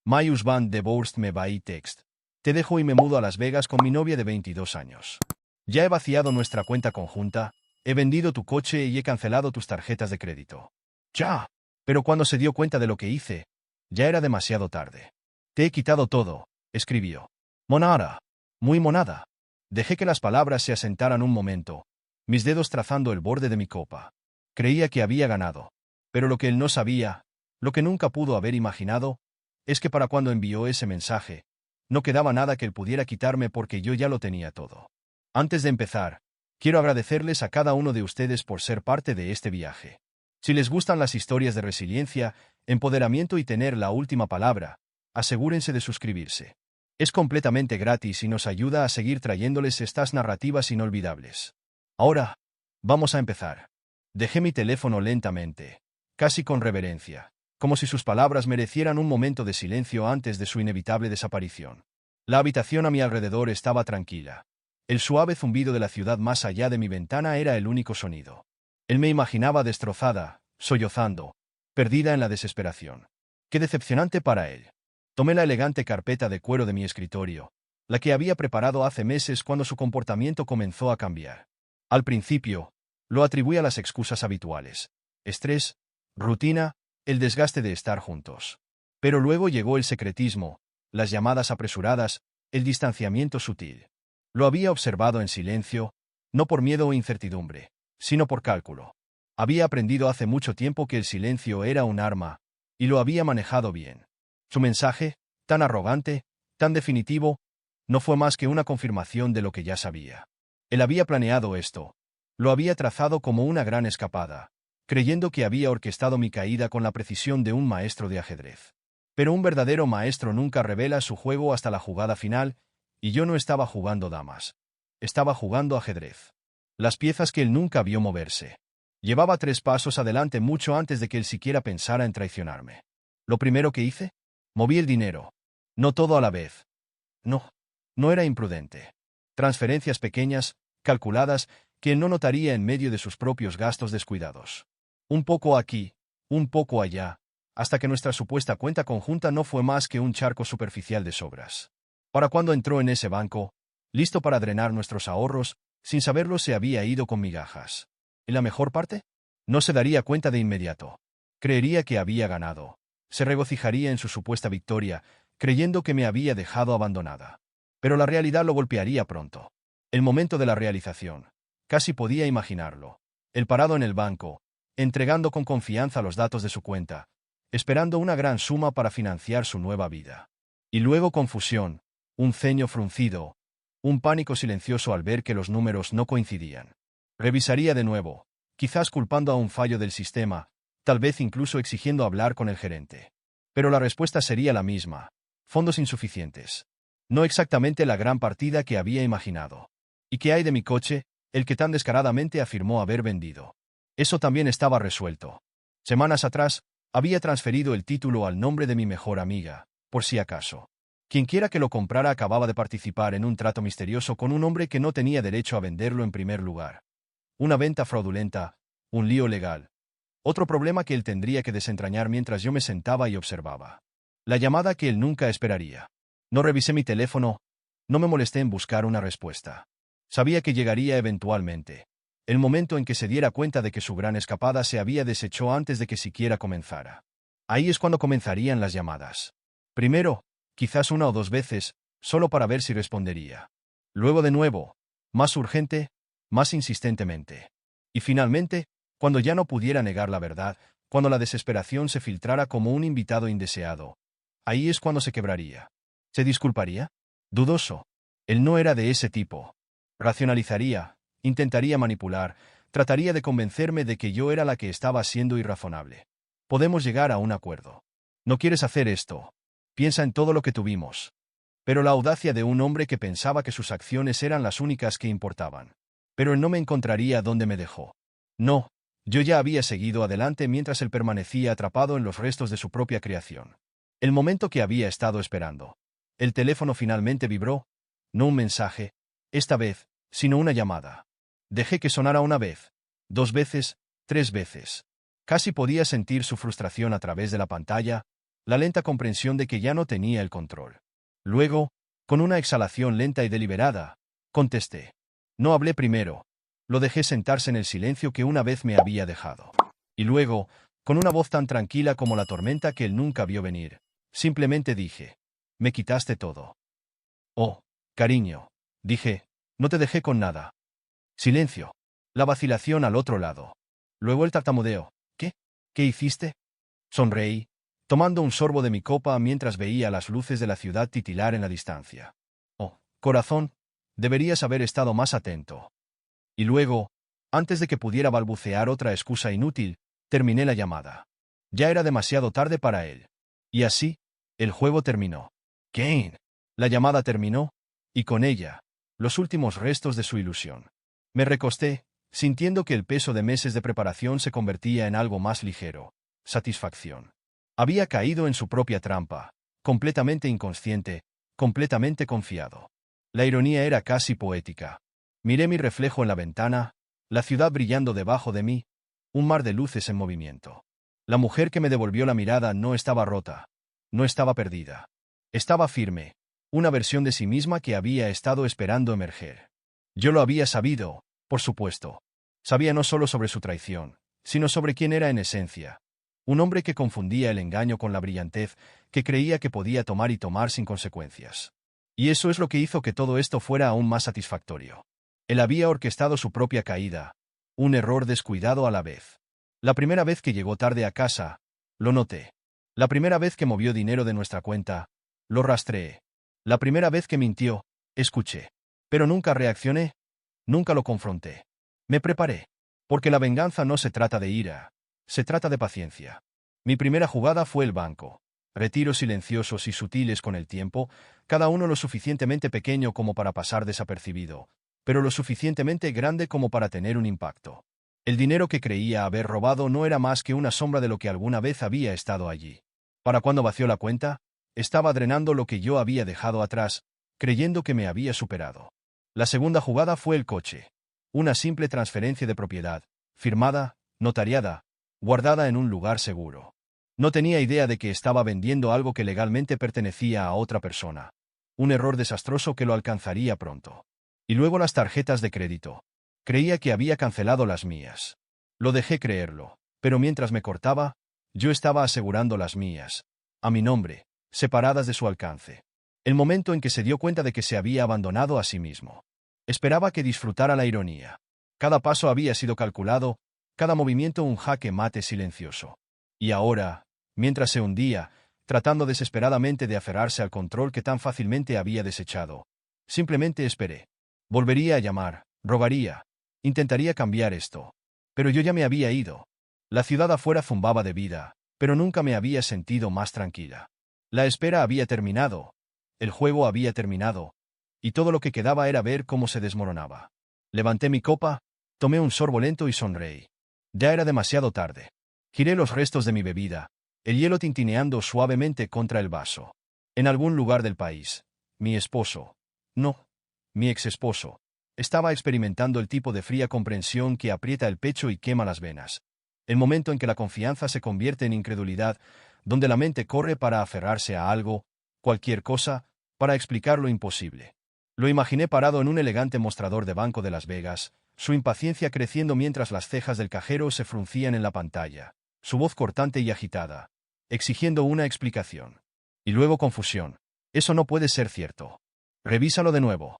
Marius van de Bourst me va y text. Te dejo y me mudo a Las Vegas con mi novia de 22 años. Ya he vaciado nuestra cuenta conjunta, he vendido tu coche y he cancelado tus tarjetas de crédito. Ya. Pero cuando se dio cuenta de lo que hice, ya era demasiado tarde. Te he quitado todo, escribió. Monada. Muy monada. Dejé que las palabras se asentaran un momento, mis dedos trazando el borde de mi copa. Creía que había ganado. Pero lo que él no sabía, lo que nunca pudo haber imaginado, es que para cuando envió ese mensaje, no quedaba nada que él pudiera quitarme porque yo ya lo tenía todo. Antes de empezar, quiero agradecerles a cada uno de ustedes por ser parte de este viaje. Si les gustan las historias de resiliencia, empoderamiento y tener la última palabra, asegúrense de suscribirse. Es completamente gratis y nos ayuda a seguir trayéndoles estas narrativas inolvidables. Ahora, vamos a empezar. Dejé mi teléfono lentamente, casi con reverencia, como si sus palabras merecieran un momento de silencio antes de su inevitable desaparición. La habitación a mi alrededor estaba tranquila. El suave zumbido de la ciudad más allá de mi ventana era el único sonido. Él me imaginaba destrozada, sollozando, perdida en la desesperación. Qué decepcionante para él. Tomé la elegante carpeta de cuero de mi escritorio, la que había preparado hace meses cuando su comportamiento comenzó a cambiar. Al principio, lo atribuí a las excusas habituales: estrés, rutina, el desgaste de estar juntos. Pero luego llegó el secretismo, las llamadas apresuradas, el distanciamiento sutil. Lo había observado en silencio, no por miedo o incertidumbre, sino por cálculo. Había aprendido hace mucho tiempo que el silencio era un arma, y lo había manejado bien. Su mensaje, tan arrogante, tan definitivo, no fue más que una confirmación de lo que ya sabía. Él había planeado esto. Lo había trazado como una gran escapada, creyendo que había orquestado mi caída con la precisión de un maestro de ajedrez. Pero un verdadero maestro nunca revela su juego hasta la jugada final, y yo no estaba jugando damas. Estaba jugando ajedrez. Las piezas que él nunca vio moverse. Llevaba 3 pasos adelante mucho antes de que él siquiera pensara en traicionarme. Lo primero que hice, moví el dinero. No todo a la vez. No. No era imprudente. Transferencias pequeñas, calculadas, que él no notaría en medio de sus propios gastos descuidados. Un poco aquí, un poco allá, hasta que nuestra supuesta cuenta conjunta no fue más que un charco superficial de sobras. Para cuando entró en ese banco, listo para drenar nuestros ahorros, sin saberlo se había ido con migajas. ¿Y la mejor parte? No se daría cuenta de inmediato. Creería que había ganado. Se regocijaría en su supuesta victoria, creyendo que me había dejado abandonada. Pero la realidad lo golpearía pronto. El momento de la realización. Casi podía imaginarlo. Él parado en el banco, entregando con confianza los datos de su cuenta, esperando una gran suma para financiar su nueva vida. Y luego confusión, un ceño fruncido, un pánico silencioso al ver que los números no coincidían. Revisaría de nuevo, quizás culpando a un fallo del sistema, tal vez incluso exigiendo hablar con el gerente. Pero la respuesta sería la misma: fondos insuficientes. No exactamente la gran partida que había imaginado. ¿Y qué hay de mi coche, el que tan descaradamente afirmó haber vendido? Eso también estaba resuelto. Semanas atrás, había transferido el título al nombre de mi mejor amiga, por si acaso. Quienquiera que lo comprara acababa de participar en un trato misterioso con un hombre que no tenía derecho a venderlo en primer lugar. Una venta fraudulenta, un lío legal. Otro problema que él tendría que desentrañar mientras yo me sentaba y observaba. La llamada que él nunca esperaría. No revisé mi teléfono, no me molesté en buscar una respuesta. Sabía que llegaría eventualmente. El momento en que se diera cuenta de que su gran escapada se había deshecho antes de que siquiera comenzara. Ahí es cuando comenzarían las llamadas. Primero, quizás 1 o 2 veces, solo para ver si respondería. Luego de nuevo, más urgente, más insistentemente. Y finalmente, cuando ya no pudiera negar la verdad, cuando la desesperación se filtrara como un invitado indeseado. Ahí es cuando se quebraría. ¿Se disculparía? Dudoso. Él no era de ese tipo. Racionalizaría, intentaría manipular, trataría de convencerme de que yo era la que estaba siendo irrazonable. Podemos llegar a un acuerdo. No quieres hacer esto. Piensa en todo lo que tuvimos. Pero la audacia de un hombre que pensaba que sus acciones eran las únicas que importaban. Pero él no me encontraría donde me dejó. No, yo ya había seguido adelante mientras él permanecía atrapado en los restos de su propia creación. El momento que había estado esperando. El teléfono finalmente vibró, no un mensaje, esta vez, sino una llamada. Dejé que sonara 1 vez, 2 veces, 3 veces. Casi podía sentir su frustración a través de la pantalla, la lenta comprensión de que ya no tenía el control. Luego, con una exhalación lenta y deliberada, contesté. No hablé primero. Lo dejé sentarse en el silencio que una vez me había dejado. Y luego, con una voz tan tranquila como la tormenta que él nunca vio venir, simplemente dije. Me quitaste todo. Oh, cariño, dije, no te dejé con nada. Silencio. La vacilación al otro lado. Luego el tartamudeo. ¿Qué? ¿Qué hiciste? Sonreí, tomando un sorbo de mi copa mientras veía las luces de la ciudad titilar en la distancia. Oh, corazón, deberías haber estado más atento. Y luego, antes de que pudiera balbucear otra excusa inútil, terminé la llamada. Ya era demasiado tarde para él. Y así, el juego terminó. Kane. La llamada terminó, y con ella, los últimos restos de su ilusión. Me recosté, sintiendo que el peso de meses de preparación se convertía en algo más ligero. Satisfacción. Había caído en su propia trampa, completamente inconsciente, completamente confiado. La ironía era casi poética. Miré mi reflejo en la ventana, la ciudad brillando debajo de mí, un mar de luces en movimiento. La mujer que me devolvió la mirada no estaba rota, no estaba perdida. Estaba firme, una versión de sí misma que había estado esperando emerger. Yo lo había sabido, por supuesto. Sabía no solo sobre su traición, sino sobre quién era en esencia. Un hombre que confundía el engaño con la brillantez, que creía que podía tomar y tomar sin consecuencias. Y eso es lo que hizo que todo esto fuera aún más satisfactorio. Él había orquestado su propia caída, un error descuidado a la vez. La primera vez que llegó tarde a casa, lo noté. La primera vez que movió dinero de nuestra cuenta, lo rastreé. La primera vez que mintió, escuché. Pero nunca reaccioné, nunca lo confronté. Me preparé. Porque la venganza no se trata de ira, se trata de paciencia. Mi primera jugada fue el banco. Retiros silenciosos y sutiles con el tiempo, cada uno lo suficientemente pequeño como para pasar desapercibido, pero lo suficientemente grande como para tener un impacto. El dinero que creía haber robado no era más que una sombra de lo que alguna vez había estado allí. Para cuando vació la cuenta, estaba drenando lo que yo había dejado atrás, creyendo que me había superado. La segunda jugada fue el coche. Una simple transferencia de propiedad, firmada, notariada, guardada en un lugar seguro. No tenía idea de que estaba vendiendo algo que legalmente pertenecía a otra persona. Un error desastroso que lo alcanzaría pronto. Y luego las tarjetas de crédito. Creía que había cancelado las mías. Lo dejé creerlo, pero mientras me cortaba, yo estaba asegurando las mías, a mi nombre, separadas de su alcance. El momento en que se dio cuenta de que se había abandonado a sí mismo. Esperaba que disfrutara la ironía. Cada paso había sido calculado, cada movimiento un jaque mate silencioso. Y ahora, mientras se hundía, tratando desesperadamente de aferrarse al control que tan fácilmente había desechado, simplemente esperé. Volvería a llamar, rogaría, intentaría cambiar esto. Pero yo ya me había ido. La ciudad afuera zumbaba de vida, pero nunca me había sentido más tranquila. La espera había terminado, el juego había terminado, y todo lo que quedaba era ver cómo se desmoronaba. Levanté mi copa, tomé un sorbo lento y sonreí. Ya era demasiado tarde. Giré los restos de mi bebida, el hielo tintineando suavemente contra el vaso. En algún lugar del país, mi esposo, no, mi exesposo, estaba experimentando el tipo de fría comprensión que aprieta el pecho y quema las venas. El momento en que la confianza se convierte en incredulidad, donde la mente corre para aferrarse a algo, cualquier cosa, para explicar lo imposible. Lo imaginé parado en un elegante mostrador de banco de Las Vegas, su impaciencia creciendo mientras las cejas del cajero se fruncían en la pantalla, su voz cortante y agitada, exigiendo una explicación. Y luego confusión. Eso no puede ser cierto. Revísalo de nuevo.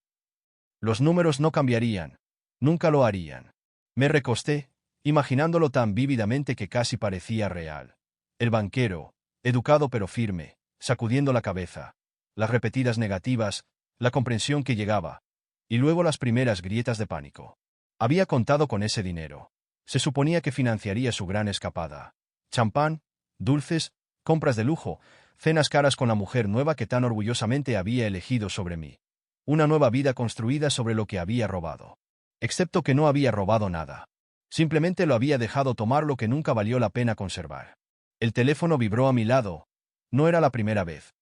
Los números no cambiarían. Nunca lo harían. Me recosté, imaginándolo tan vívidamente que casi parecía real. El banquero, educado pero firme, sacudiendo la cabeza. Las repetidas negativas, la comprensión que llegaba. Y luego las primeras grietas de pánico. Había contado con ese dinero. Se suponía que financiaría su gran escapada. Champán, dulces, compras de lujo, cenas caras con la mujer nueva que tan orgullosamente había elegido sobre mí. Una nueva vida construida sobre lo que había robado. Excepto que no había robado nada. Simplemente lo había dejado tomar lo que nunca valió la pena conservar. El teléfono vibró a mi lado. No era la primera vez.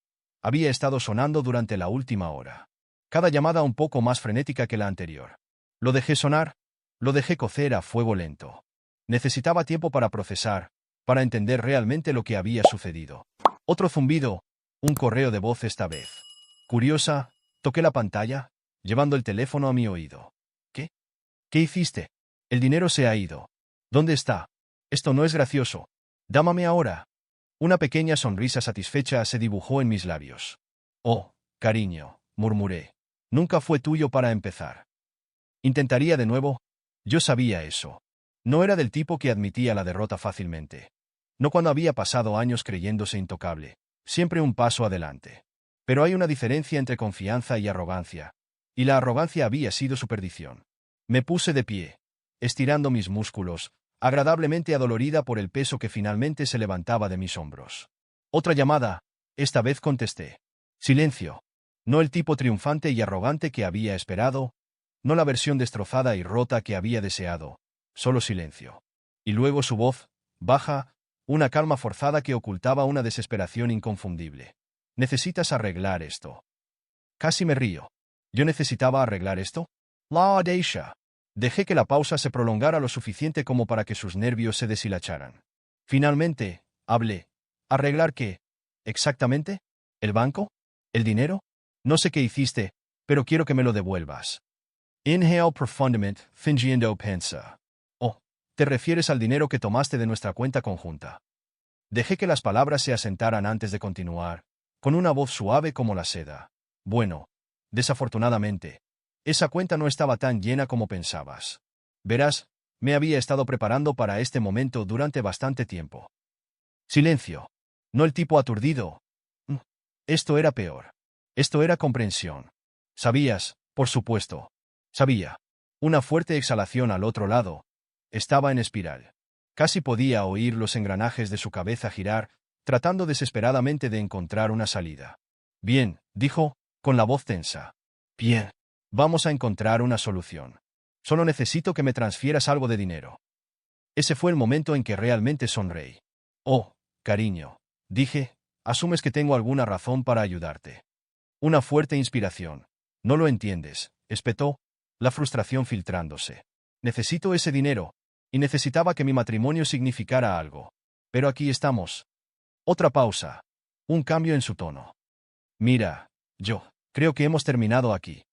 Había estado sonando durante la última hora. Cada llamada un poco más frenética que la anterior. Lo dejé sonar, lo dejé cocer a fuego lento. Necesitaba tiempo para procesar, para entender realmente lo que había sucedido. Otro zumbido, un correo de voz esta vez. Curiosa, toqué la pantalla, llevando el teléfono a mi oído. ¿Qué? ¿Qué hiciste? El dinero se ha ido. ¿Dónde está? Esto no es gracioso. Dámame ahora. Una pequeña sonrisa satisfecha se dibujó en mis labios. Oh, cariño, murmuré. Nunca fue tuyo para empezar. ¿Intentaría de nuevo? Yo sabía eso. No era del tipo que admitía la derrota fácilmente. No cuando había pasado años creyéndose intocable. Siempre un paso adelante. Pero hay una diferencia entre confianza y arrogancia. Y la arrogancia había sido su perdición. Me puse de pie, estirando mis músculos, agradablemente adolorida por el peso que finalmente se levantaba de mis hombros. Otra llamada. Esta vez contesté. Silencio. No el tipo triunfante y arrogante que había esperado, no la versión destrozada y rota que había deseado, solo silencio. Y luego su voz, baja, una calma forzada que ocultaba una desesperación inconfundible. ¿Necesitas arreglar esto? Casi me río. ¿Yo necesitaba arreglar esto? La audacia. Dejé que la pausa se prolongara lo suficiente como para que sus nervios se deshilacharan. Finalmente, hablé. ¿Arreglar qué? ¿Exactamente? ¿El banco? ¿El dinero? No sé qué hiciste, pero quiero que me lo devuelvas. Inhale profundamente, fingiendo pensa. Oh, te refieres al dinero que tomaste de nuestra cuenta conjunta. Dejé que las palabras se asentaran antes de continuar, con una voz suave como la seda. Bueno, desafortunadamente, esa cuenta no estaba tan llena como pensabas. Verás, me había estado preparando para este momento durante bastante tiempo. Silencio. No el tipo aturdido. Esto era peor. Esto era comprensión. Sabías, por supuesto. Sabía. Una fuerte exhalación al otro lado. Estaba en espiral. Casi podía oír los engranajes de su cabeza girar, tratando desesperadamente de encontrar una salida. Bien, dijo, con la voz tensa. Bien. Vamos a encontrar una solución. Solo necesito que me transfieras algo de dinero. Ese fue el momento en que realmente sonreí. Oh, cariño, dije, asumes que tengo alguna razón para ayudarte. Una fuerte inspiración. No lo entiendes, espetó, la frustración filtrándose. Necesito ese dinero, y necesitaba que mi matrimonio significara algo. Pero aquí estamos. Otra pausa. Un cambio en su tono. Mira, yo, creo que hemos terminado aquí.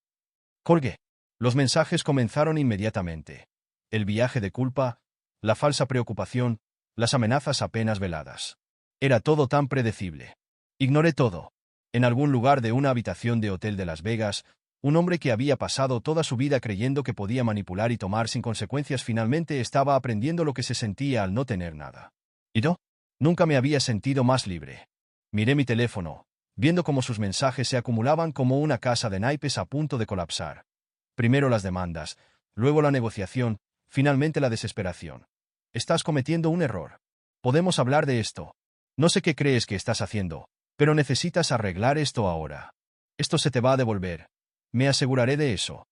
Colgué. Los mensajes comenzaron inmediatamente. El viaje de culpa, la falsa preocupación, las amenazas apenas veladas. Era todo tan predecible. Ignoré todo. En algún lugar de una habitación de hotel de Las Vegas, un hombre que había pasado toda su vida creyendo que podía manipular y tomar sin consecuencias finalmente estaba aprendiendo lo que se sentía al no tener nada. ¿Y yo? Nunca me había sentido más libre. Miré mi teléfono, viendo cómo sus mensajes se acumulaban como una casa de naipes a punto de colapsar. Primero las demandas, luego la negociación, finalmente la desesperación. Estás cometiendo un error. Podemos hablar de esto. No sé qué crees que estás haciendo, pero necesitas arreglar esto ahora. Esto se te va a devolver. Me aseguraré de eso.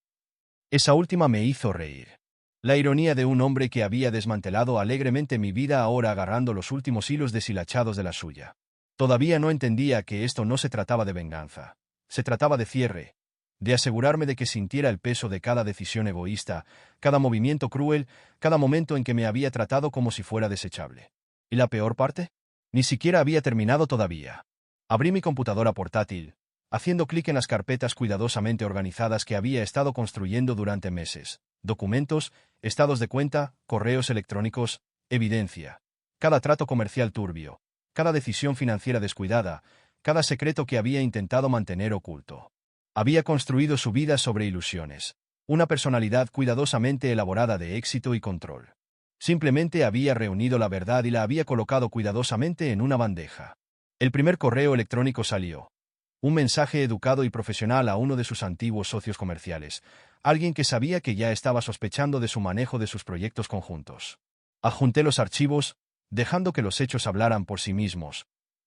Esa última me hizo reír. La ironía de un hombre que había desmantelado alegremente mi vida ahora agarrando los últimos hilos deshilachados de la suya. Todavía no entendía que esto no se trataba de venganza. Se trataba de cierre. De asegurarme de que sintiera el peso de cada decisión egoísta, cada movimiento cruel, cada momento en que me había tratado como si fuera desechable. ¿Y la peor parte? Ni siquiera había terminado todavía. Abrí mi computadora portátil, haciendo clic en las carpetas cuidadosamente organizadas que había estado construyendo durante meses. Documentos, estados de cuenta, correos electrónicos, evidencia. Cada trato comercial turbio, cada decisión financiera descuidada, cada secreto que había intentado mantener oculto. Había construido su vida sobre ilusiones, una personalidad cuidadosamente elaborada de éxito y control. Simplemente había reunido la verdad y la había colocado cuidadosamente en una bandeja. El primer correo electrónico salió. Un mensaje educado y profesional a uno de sus antiguos socios comerciales, alguien que sabía que ya estaba sospechando de su manejo de sus proyectos conjuntos. Adjunté los archivos, dejando que los hechos hablaran por sí mismos.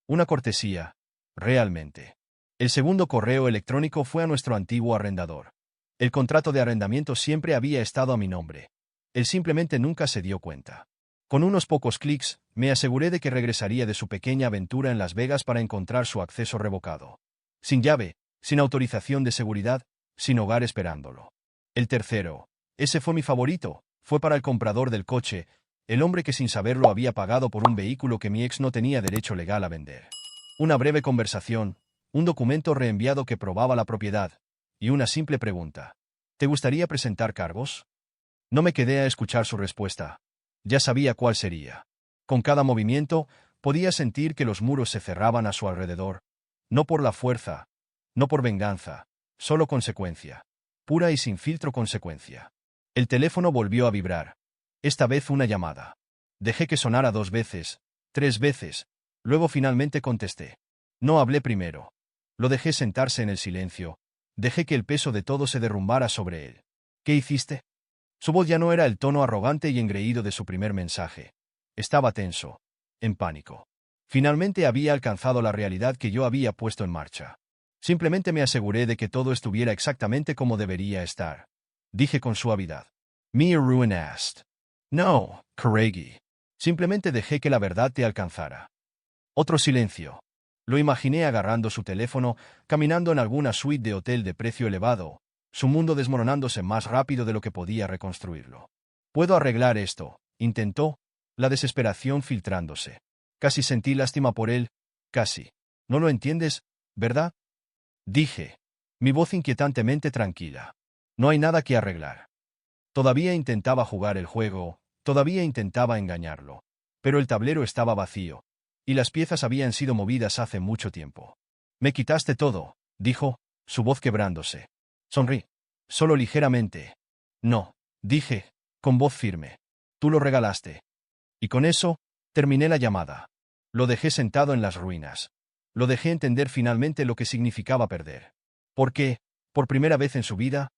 Una cortesía, realmente. El segundo correo electrónico fue a nuestro antiguo arrendador. El contrato de arrendamiento siempre había estado a mi nombre. Él simplemente nunca se dio cuenta. Con unos pocos clics, me aseguré de que regresaría de su pequeña aventura en Las Vegas para encontrar su acceso revocado. Sin llave, sin autorización de seguridad, sin hogar esperándolo. El tercero, ese fue mi favorito, fue para el comprador del coche, el hombre que sin saberlo había pagado por un vehículo que mi ex no tenía derecho legal a vender. Una breve conversación, un documento reenviado que probaba la propiedad, y una simple pregunta. ¿Te gustaría presentar cargos? No me quedé a escuchar su respuesta. Ya sabía cuál sería. Con cada movimiento, podía sentir que los muros se cerraban a su alrededor. No por la fuerza, no por venganza, solo consecuencia. Pura y sin filtro consecuencia. El teléfono volvió a vibrar. Esta vez una llamada. Dejé que sonara 2 veces, 3 veces. Luego finalmente contesté. No hablé primero. Lo dejé sentarse en el silencio. Dejé que el peso de todo se derrumbara sobre él. ¿Qué hiciste? Su voz ya no era el tono arrogante y engreído de su primer mensaje. Estaba tenso, en pánico. Finalmente había alcanzado la realidad que yo había puesto en marcha. Simplemente me aseguré de que todo estuviera exactamente como debería estar. Dije con suavidad. Me arruinaste. No, Caregi. Simplemente dejé que la verdad te alcanzara. Otro silencio. Lo imaginé agarrando su teléfono, caminando en alguna suite de hotel de precio elevado, su mundo desmoronándose más rápido de lo que podía reconstruirlo. Puedo arreglar esto, intentó, la desesperación filtrándose. Casi sentí lástima por él, casi. ¿No lo entiendes, verdad? Dije, mi voz inquietantemente tranquila. No hay nada que arreglar. Todavía intentaba jugar el juego, todavía intentaba engañarlo. Pero el tablero estaba vacío, y las piezas habían sido movidas hace mucho tiempo. Me quitaste todo, dijo, su voz quebrándose. Sonrí. Solo ligeramente. No, dije, con voz firme. Tú lo regalaste. Y con eso, terminé la llamada. Lo dejé sentado en las ruinas. Lo dejé entender finalmente lo que significaba perder. Porque, por primera vez en su vida,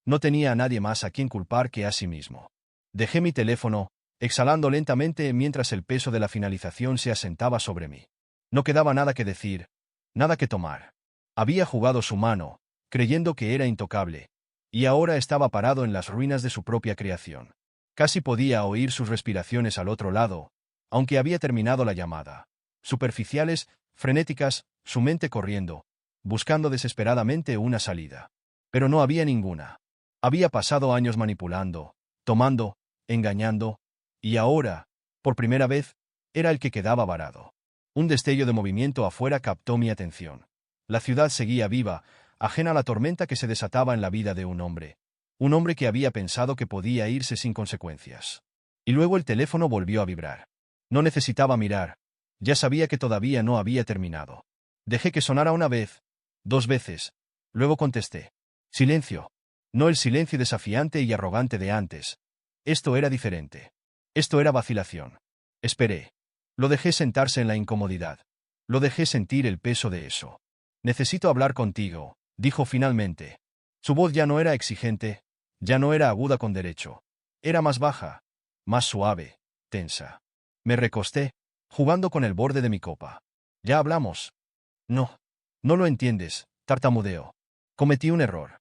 no tenía a nadie más a quien culpar que a sí mismo. Dejé mi teléfono, exhalando lentamente mientras el peso de la finalización se asentaba sobre mí. No quedaba nada que decir, nada que tomar. Había jugado su mano, creyendo que era intocable, y ahora estaba parado en las ruinas de su propia creación. Casi podía oír sus respiraciones al otro lado, aunque había terminado la llamada. Superficiales, frenéticas, su mente corriendo, buscando desesperadamente una salida. Pero no había ninguna. Había pasado años manipulando, tomando, engañando, y ahora, por primera vez, era el que quedaba varado. Un destello de movimiento afuera captó mi atención. La ciudad seguía viva, ajena a la tormenta que se desataba en la vida de un hombre que había pensado que podía irse sin consecuencias. Y luego el teléfono volvió a vibrar. No necesitaba mirar, ya sabía que todavía no había terminado. Dejé que sonara una vez, 2 veces, luego contesté. Silencio. No el silencio desafiante y arrogante de antes. Esto era diferente. Esto era vacilación. Esperé. Lo dejé sentarse en la incomodidad. Lo dejé sentir el peso de eso. Necesito hablar contigo, dijo finalmente. Su voz ya no era exigente, ya no era aguda con derecho. Era más baja, más suave, tensa. Me recosté, jugando con el borde de mi copa. ¿Ya hablamos? No. No lo entiendes, tartamudeó. Cometí un error.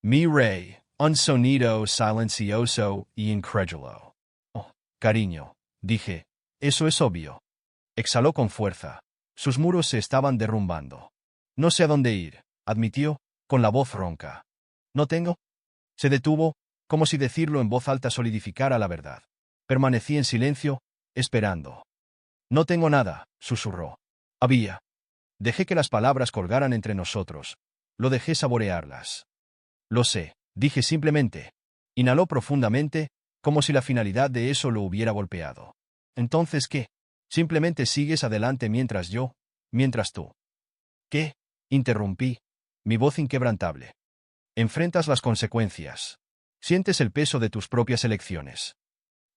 Mi rey, un sonido silencioso y incrédulo. Oh, cariño, dije, eso es obvio. Exhaló con fuerza. Sus muros se estaban derrumbando. No sé a dónde ir, admitió, con la voz ronca. ¿No tengo? Se detuvo, como si decirlo en voz alta solidificara la verdad. Permanecí en silencio, esperando. No tengo nada, susurró. Había. Dejé que las palabras colgaran entre nosotros. Lo dejé saborearlas. Lo sé, dije simplemente. Inhaló profundamente, como si la finalidad de eso lo hubiera golpeado. ¿Entonces qué? Simplemente sigues adelante mientras tú. ¿Qué? Interrumpí, mi voz inquebrantable. Enfrentas las consecuencias. Sientes el peso de tus propias elecciones.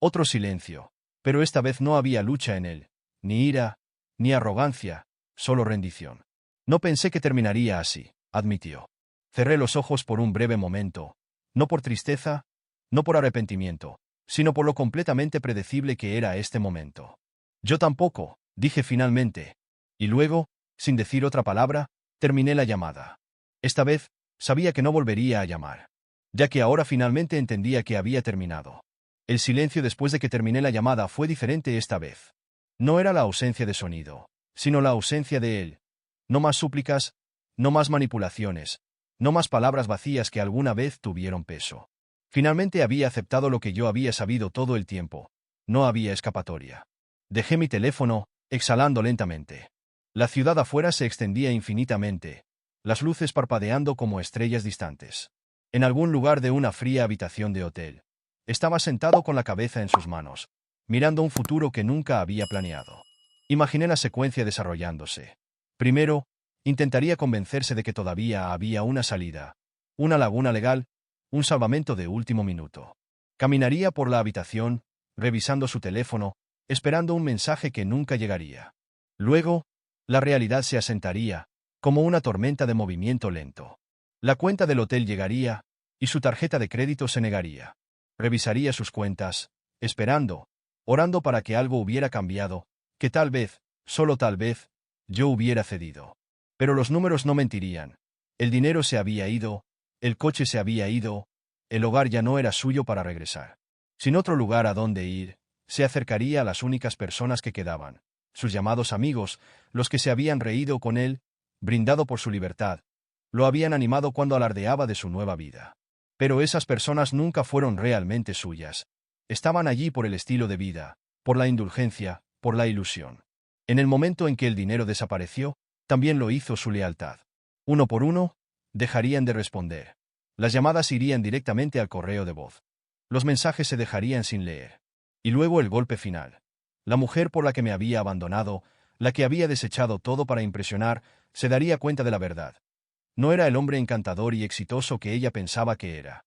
Otro silencio, pero esta vez no había lucha en él, ni ira, ni arrogancia, solo rendición. No pensé que terminaría así, admitió. Cerré los ojos por un breve momento, no por tristeza, no por arrepentimiento, sino por lo completamente predecible que era este momento. Yo tampoco, dije finalmente. Y luego, sin decir otra palabra, terminé la llamada. Esta vez, sabía que no volvería a llamar, ya que ahora finalmente entendía que había terminado. El silencio después de que terminé la llamada fue diferente esta vez. No era la ausencia de sonido, sino la ausencia de él. No más súplicas, no más manipulaciones, no más palabras vacías que alguna vez tuvieron peso. Finalmente había aceptado lo que yo había sabido todo el tiempo. No había escapatoria. Dejé mi teléfono, exhalando lentamente. La ciudad afuera se extendía infinitamente, las luces parpadeando como estrellas distantes. En algún lugar de una fría habitación de hotel, estaba sentado con la cabeza en sus manos, mirando un futuro que nunca había planeado. Imaginé la secuencia desarrollándose. Primero, intentaría convencerse de que todavía había una salida, una laguna legal, un salvamento de último minuto. Caminaría por la habitación, revisando su teléfono, esperando un mensaje que nunca llegaría. Luego, la realidad se asentaría, como una tormenta de movimiento lento. La cuenta del hotel llegaría, y su tarjeta de crédito se negaría. Revisaría sus cuentas, esperando, orando para que algo hubiera cambiado, que tal vez, solo tal vez, yo hubiera cedido. Pero los números no mentirían. El dinero se había ido, el coche se había ido, el hogar ya no era suyo para regresar. Sin otro lugar a donde ir, se acercaría a las únicas personas que quedaban, sus llamados amigos, los que se habían reído con él, brindado por su libertad, lo habían animado cuando alardeaba de su nueva vida. Pero esas personas nunca fueron realmente suyas. Estaban allí por el estilo de vida, por la indulgencia, por la ilusión. En el momento en que el dinero desapareció, también lo hizo su lealtad. Uno por uno, dejarían de responder. Las llamadas irían directamente al correo de voz. Los mensajes se dejarían sin leer. Y luego el golpe final. La mujer por la que me había abandonado, la que había desechado todo para impresionar, se daría cuenta de la verdad. No era el hombre encantador y exitoso que ella pensaba que era.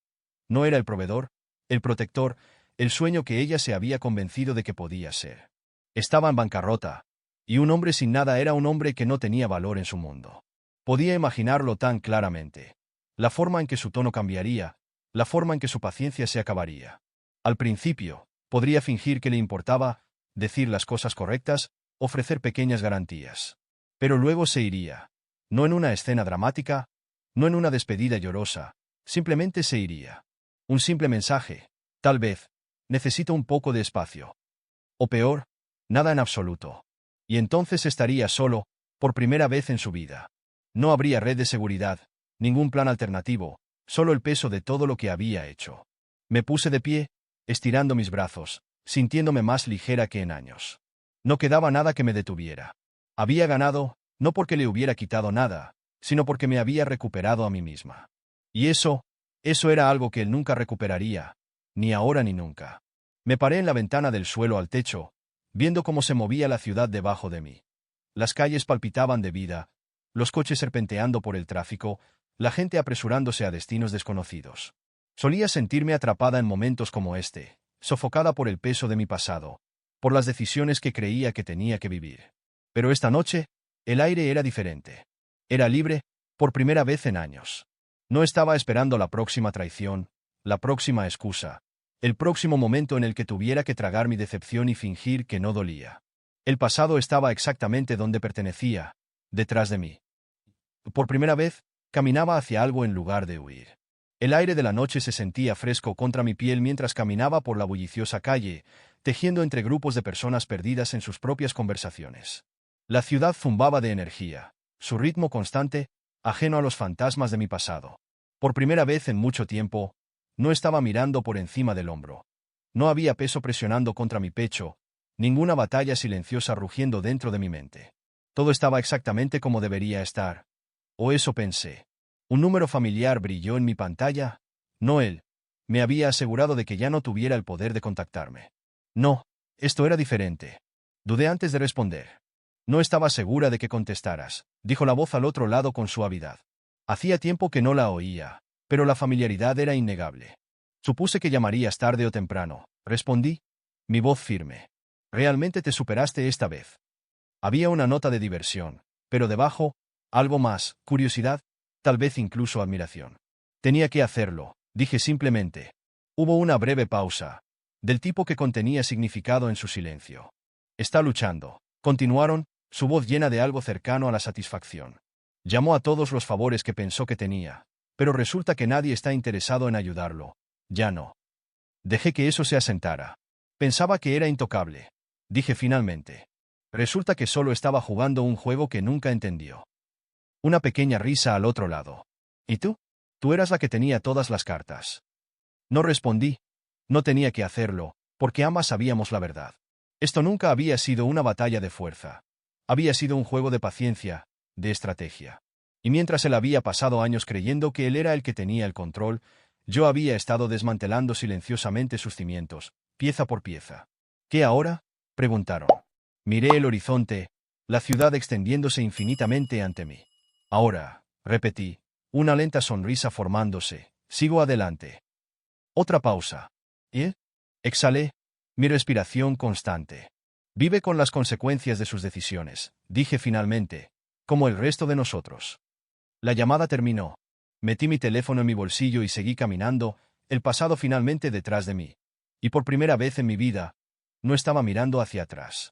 No era el proveedor, el protector, el sueño que ella se había convencido de que podía ser. Estaba en bancarrota, y un hombre sin nada era un hombre que no tenía valor en su mundo. Podía imaginarlo tan claramente. La forma en que su tono cambiaría, la forma en que su paciencia se acabaría. Al principio, podría fingir que le importaba, decir las cosas correctas, ofrecer pequeñas garantías. Pero luego se iría. No en una escena dramática, no en una despedida llorosa, simplemente se iría. Un simple mensaje, tal vez, necesito un poco de espacio. O peor, nada en absoluto. Y entonces estaría solo, por primera vez en su vida. No habría red de seguridad, ningún plan alternativo, solo el peso de todo lo que había hecho. Me puse de pie, estirando mis brazos, sintiéndome más ligera que en años. No quedaba nada que me detuviera. Había ganado, no porque le hubiera quitado nada, sino porque me había recuperado a mí misma. Y eso era algo que él nunca recuperaría, ni ahora ni nunca. Me paré en la ventana del suelo al techo, viendo cómo se movía la ciudad debajo de mí. Las calles palpitaban de vida, los coches serpenteando por el tráfico, la gente apresurándose a destinos desconocidos. Solía sentirme atrapada en momentos como este, sofocada por el peso de mi pasado, por las decisiones que creía que tenía que vivir. Pero esta noche, el aire era diferente. Era libre, por primera vez en años. No estaba esperando la próxima traición, la próxima excusa, el próximo momento en el que tuviera que tragar mi decepción y fingir que no dolía. El pasado estaba exactamente donde pertenecía, detrás de mí. Por primera vez, caminaba hacia algo en lugar de huir. El aire de la noche se sentía fresco contra mi piel mientras caminaba por la bulliciosa calle, tejiendo entre grupos de personas perdidas en sus propias conversaciones. La ciudad zumbaba de energía, su ritmo constante, ajeno a los fantasmas de mi pasado. Por primera vez en mucho tiempo, no estaba mirando por encima del hombro. No había peso presionando contra mi pecho, ninguna batalla silenciosa rugiendo dentro de mi mente. Todo estaba exactamente como debería estar. O eso pensé. Un número familiar brilló en mi pantalla. No él. Me había asegurado de que ya no tuviera el poder de contactarme. No, esto era diferente. Dudé antes de responder. No estaba segura de que contestaras, dijo la voz al otro lado con suavidad. Hacía tiempo que no la oía, pero la familiaridad era innegable. Supuse que llamarías tarde o temprano, respondí, mi voz firme. Realmente te superaste esta vez. Había una nota de diversión, pero debajo, algo más, curiosidad, tal vez incluso admiración. Tenía que hacerlo, dije simplemente. Hubo una breve pausa, del tipo que contenía significado en su silencio. Está luchando, continuaron, su voz llena de algo cercano a la satisfacción. Llamó a todos los favores que pensó que tenía, pero resulta que nadie está interesado en ayudarlo. Ya no. Dejé que eso se asentara. Pensaba que era intocable. Dije finalmente. Resulta que solo estaba jugando un juego que nunca entendió. Una pequeña risa al otro lado. ¿Y tú? Tú eras la que tenía todas las cartas. No respondí. No tenía que hacerlo, porque ambas sabíamos la verdad. Esto nunca había sido una batalla de fuerza. Había sido un juego de paciencia, de estrategia. Y mientras él había pasado años creyendo que él era el que tenía el control, yo había estado desmantelando silenciosamente sus cimientos, pieza por pieza. ¿Qué ahora?, preguntaron. Miré el horizonte, la ciudad extendiéndose infinitamente ante mí. Ahora, repetí, una lenta sonrisa formándose, sigo adelante. Otra pausa. ¿Y? Exhalé, mi respiración constante. Vive con las consecuencias de sus decisiones, dije finalmente, como el resto de nosotros. La llamada terminó. Metí mi teléfono en mi bolsillo y seguí caminando, el pasado finalmente detrás de mí. Y por primera vez en mi vida, no estaba mirando hacia atrás.